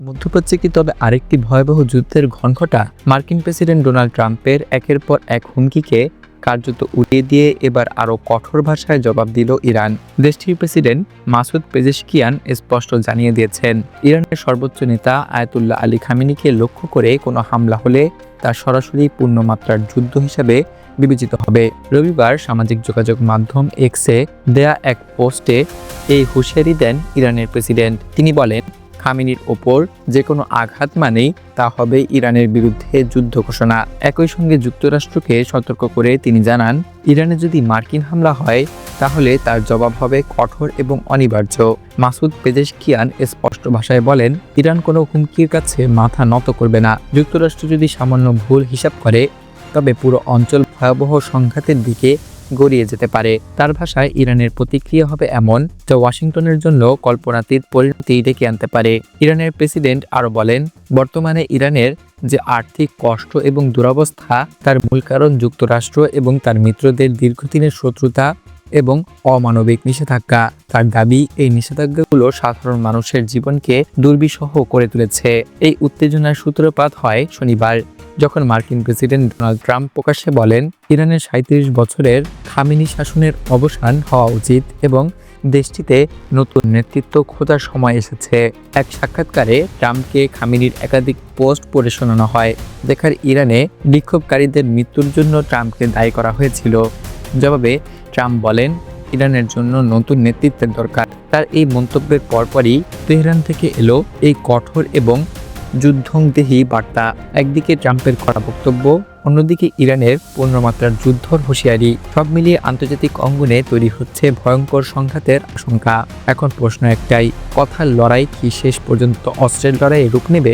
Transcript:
মধ্যপ্রাচ্যে কি তবে আরেকটি ভয়াবহ যুদ্ধের ঘনঘটা? মার্কিন প্রেসিডেন্ট ডোনাল্ড ট্রাম্পের একের পর এক হুমকিকে কার্যত উড়িয়ে দিয়ে এবার আরও কঠোর ভাষায় জবাব দিল ইরান। দেশটির প্রেসিডেন্ট মাসুদ পেজেশকিয়ান স্পষ্ট জানিয়ে দিয়েছেন, ইরানের সর্বোচ্চ নেতা আয়াতুল্লাহ আলী খামেনিকে লক্ষ্য করে কোনো হামলা হলে তা সরাসরি পূর্ণমাত্রার যুদ্ধ হিসাবে বিবেচিত হবে। রবিবার সামাজিক যোগাযোগ মাধ্যম এক্সে দেয়া এক পোস্টে এই হুঁশিয়ারি দেন ইরানের প্রেসিডেন্ট। তিনি বলেন, খামেনির ওপর যে কোনো আঘাত মানেই তা হবে ইরানের বিরুদ্ধে যুদ্ধ ঘোষণা। একই সঙ্গে যুক্তরাষ্ট্রকে সতর্ক করে তিনি জানান, ইরানে যদি মার্কিন হামলা হয় তাহলে তার জবাব হবে কঠোর এবং অনিবার্য। মাসুদ পেজেশকিয়ান স্পষ্ট ভাষায় বলেন, ইরান কোনো হুমকির কাছে মাথা নত করবে না। যুক্তরাষ্ট্র যদি সামান্য ভুল হিসাব করে তবে পুরো অঞ্চল ভয়াবহ সংঘাতের দিকে গড়িয়ে যেতে পারে। তার ভাষায়, ইরানের প্রতিক্রিয়া হবে এমন যা ওয়াশিংটনের জন্য কল্পনাতীত পরিণতি ডেকে আনতে পারে। ইরানের প্রেসিডেন্ট আরও বলেন, বর্তমানে ইরানের যে আর্থিক কষ্ট এবং দুরবস্থা তার মূল কারণ যুক্তরাষ্ট্র এবং তার মিত্রদের দীর্ঘদিনের শত্রুতা এবং অমানবিক নিষেধাজ্ঞা। তার দাবি, এই নিষেধাজ্ঞাগুলো সাধারণ মানুষের জীবনকে দুর্বিষহ করে তুলেছে। এই উত্তেজনার সূত্রপাত হয় শনিবার, যখন মার্কিন প্রেসিডেন্ট ডোনাল্ড ট্রাম্প প্রকাশ্যে বলেন, ইরানের 37 বছরের খামেনি শাসনের অবসান হওয়া উচিত এবং দেশটিতে নতুন নেতৃত্ব খোঁজার সময় এসেছে। এক সাক্ষাৎকারে ট্রাম্পকে খামেনির একাধিক পোস্ট পড়ে শোনানো হয়, যেখানে ইরানে বিক্ষোভকারীদের মৃত্যুর জন্য ট্রাম্পকে দায়ী করা হয়েছিল। জবাবে ট্রাম্প বলেন, ইরানের জন্য নতুন নেতৃত্বের দরকার। তার এই মন্তব্যের পরপরই তেহরান থেকে এলো এই কঠোর এবং যুদ্ধংদেহী বার্তা। একদিকে ট্রাম্পের কড়া বক্তব্য, অন্যদিকে ইরানের পূর্ণমাত্রার যুদ্ধর হুঁশিয়ারি। সব মিলিয়ে আন্তর্জাতিক অঙ্গনে তৈরি হচ্ছে ভয়ঙ্কর সংঘাতের আশঙ্কা। এখন প্রশ্ন একটাই, কথার লড়াই কি শেষ পর্যন্ত অস্ত্রের লড়াইয়ে রূপ নেবে?